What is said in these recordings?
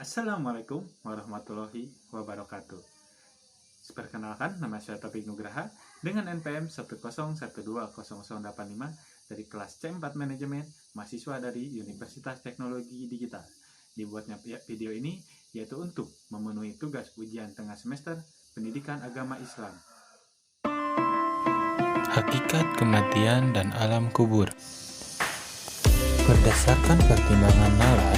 Assalamualaikum warahmatullahi wabarakatuh. Perkenalkan, nama saya Topik Nugraha dengan NPM 101200085 dari kelas C4 Manajemen, mahasiswa dari Universitas Teknologi Digital. Dibuatnya video ini yaitu untuk memenuhi tugas ujian tengah semester Pendidikan Agama Islam. Hakikat kematian dan alam kubur. Berdasarkan pertimbangan nalar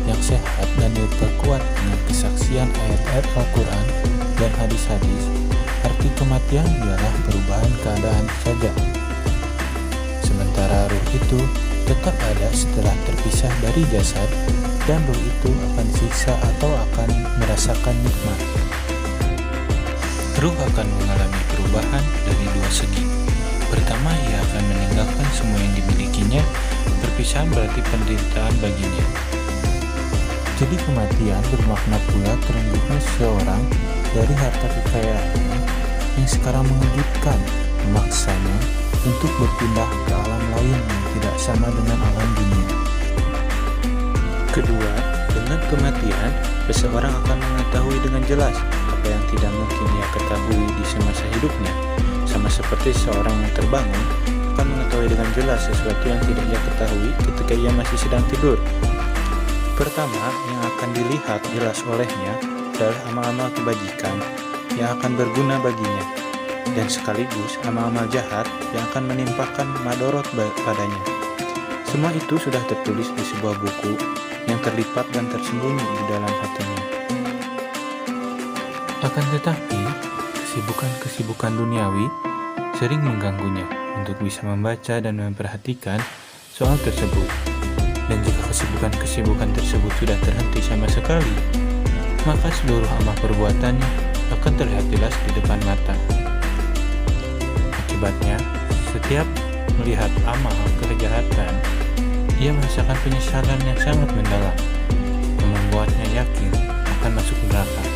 yang sehat dan diperkuat dengan kesaksian ayat-ayat Al-Quran dan hadis-hadis, arti kematian ialah perubahan keadaan saja. Sementara ruh itu tetap ada setelah terpisah dari jasad, dan ruh itu akan siksa atau akan merasakan nikmat. Ruh akan mengalami perubahan dari dua segi. Pertama, ia akan meninggalkan semua yang dimilikinya. Perpisahan berarti penderitaan baginya. Jadi kematian bermakna pula terengguhnya seseorang dari harta kekayaannya yang sekarang mengejutkan, memaksanya untuk berpindah ke alam lain yang tidak sama dengan alam dunia. Kedua, dengan kematian, seseorang akan mengetahui dengan jelas apa yang tidak mungkin ia ketahui di semasa hidupnya. Sama seperti seorang yang terbangun akan mengetahui dengan jelas sesuatu yang tidak ia ketahui ketika ia masih sedang tidur. Pertama, yang akan dilihat jelas olehnya adalah amal-amal kebajikan yang akan berguna baginya, dan sekaligus amal-amal jahat yang akan menimpakan madorot padanya. Semua itu sudah tertulis di sebuah buku yang terlipat dan tersembunyi di dalam hatinya. Akan tetapi, kesibukan-kesibukan duniawi sering mengganggunya untuk bisa membaca dan memperhatikan soal tersebut. Dan jika kesibukan-kesibukan tersebut sudah terhenti sama sekali, maka seluruh amal perbuatannya akan terlihat jelas di depan mata. Akibatnya, setiap melihat amal kejahatan, ia merasakan penyesalan yang sangat mendalam, yang membuatnya yakin akan masuk neraka.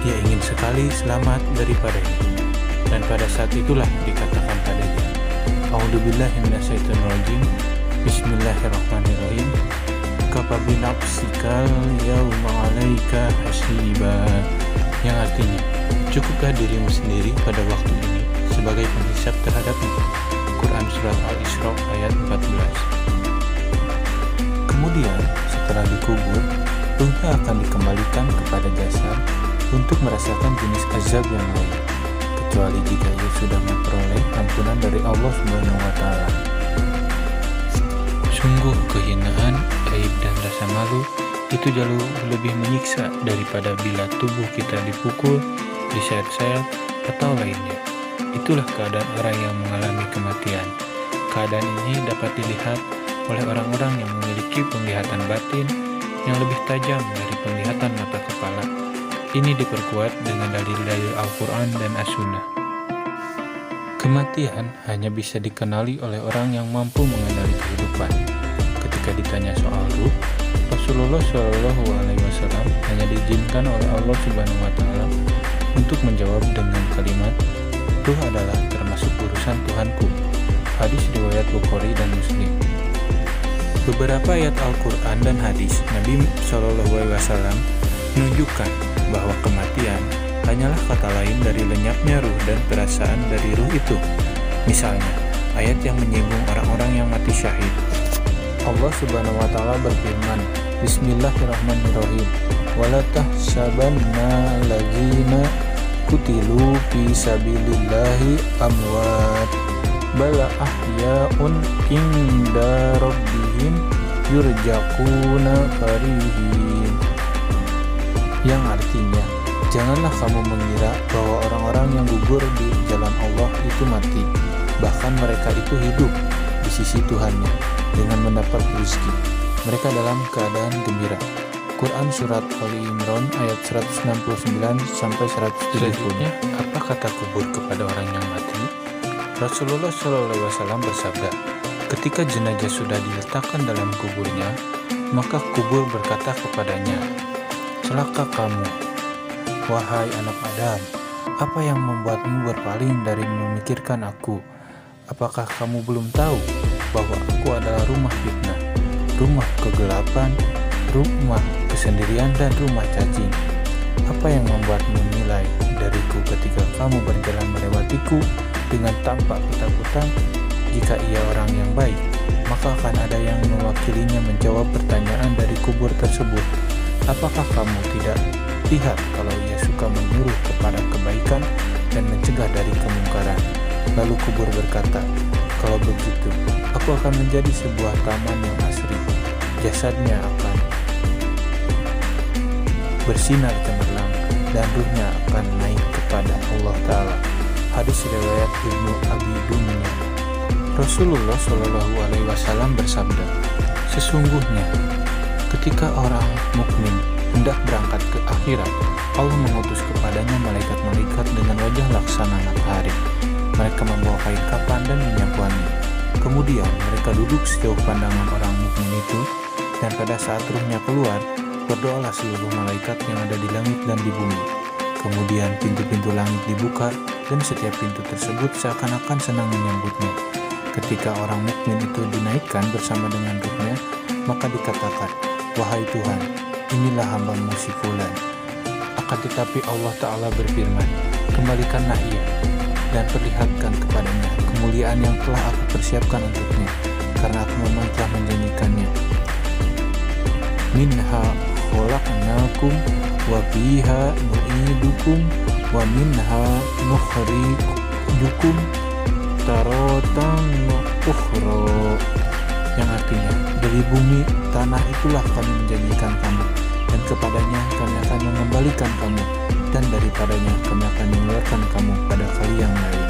Ia ingin sekali selamat daripadanya, dan pada saat itulah dikatakan padanya, A'udzubillahi minasyaitonirrajim, Bismillahirrahmanirrahim, Kafa binafsikal yauma 'alaika hasiba, yang artinya, cukuplah dirimu sendiri pada waktu ini sebagai penghisap terhadapmu. Quran Surat Al-Isra ayat 14. Kemudian, setelah dikubur, ruhnya akan dikembalikan kepada jasad untuk merasakan jenis azab yang lain, kecuali jika ia sudah memperoleh ampunan dari Allah Subhanahu wa Ta'ala. Sungguh kehinaan, aib dan rasa malu itu jauh lebih menyiksa daripada bila tubuh kita dipukul, disayat-sayat, atau lainnya. Itulah keadaan orang yang mengalami kematian. Keadaan ini dapat dilihat oleh orang-orang yang memiliki penglihatan batin yang lebih tajam dari penglihatan mata kepala. Ini diperkuat dengan dalil-dalil Al-Quran dan As-Sunnah. Kematian hanya bisa dikenali oleh orang yang mampu mengenali kehidupan. Ketika ditanya soal ruh, Rasulullah SAW hanya diizinkan oleh Allah Subhanahu wa Ta'ala untuk menjawab dengan kalimat, "Ruh adalah termasuk urusan Tuhanku." Hadis riwayat Bukhari dan Muslim. Beberapa ayat Al-Quran dan hadis Nabi SAW menunjukkan bahwa kematian hanyalah kata lain dari lenyapnya ruh dan perasaan dari ruh itu. Misalnya, ayat yang menyinggung orang-orang yang mati syahid. Allah Subhanahu wa Ta'ala berfirman, Bismillahirrahmanirrahim, wala tahsabanna allazina qutilu fi sabilillahi amwat bal ahya'un inda rabbihim yurzaquna farihin. Yang artinya, janganlah kamu mengira bahwa orang-orang yang gugur di jalan Allah itu mati. Bahkan mereka itu hidup di sisi Tuhannya dengan mendapat rezeki. Mereka dalam keadaan gembira. Quran Surat Ali Imran ayat 169-170. Selanjutnya, apa kata kubur kepada orang yang mati? Rasulullah SAW bersabda, ketika jenazah sudah diletakkan dalam kuburnya, maka kubur berkata kepadanya, celaka kamu, wahai anak Adam, apa yang membuatmu berpaling dari memikirkan aku? Apakah kamu belum tahu bahwa aku adalah rumah fitnah, rumah kegelapan, rumah kesendirian dan rumah cacing. Apa yang membuatmu menilai dariku ketika kamu berjalan melewatiku dengan tampak ketakutan? Jika ia orang yang baik, maka akan ada yang mewakilinya menjawab pertanyaan dari kubur tersebut. Apakah kamu tidak lihat kalau ia suka menyuruh kepada kebaikan dan mencegah dari kemungkaran? Lalu kubur berkata, kalau begitu, aku akan menjadi sebuah taman yang asri. Jasadnya akan bersinar cemerlang dan ruhnya akan naik kepada Allah Ta'ala. Hadis riwayat Ibnu Abi Dunya. Rasulullah Shallallahu Alaihi Wasallam bersabda, sesungguhnya ketika orang mukmin hendak berangkat ke akhirat, Allah mengutus kepadanya malaikat-malaikat dengan wajah laksana matahari. Mereka membawa kain kapan dan minyak wangi. Kemudian mereka duduk sejauh pandangan orang mukmin itu, dan pada saat ruhnya keluar, berdoalah seluruh malaikat yang ada di langit dan di bumi. Kemudian pintu-pintu langit dibuka, dan setiap pintu tersebut seakan-akan senang menyambutnya. Ketika orang mukmin itu dinaikkan bersama dengan ruhnya, maka dikatakan, wahai Tuhan, inilah hamba-Mu si fulan. Akan tetapi Allah Ta'ala berfirman, kembalikanlah ia dan perlihatkan kepadanya kemuliaan yang telah aku persiapkan untuknya, karena aku memang telah menjanjikannya. Minha khalaqnakum wa fiha nu'idukum wa minha nukhrijukum taratan ukhra, yang artinya dari bumi tanah itulah kami menjanjikan kamu, dan kepadanya kami akan mengembalikan kamu, dan daripadanya kami akan mengeluarkan kamu pada kali yang lain.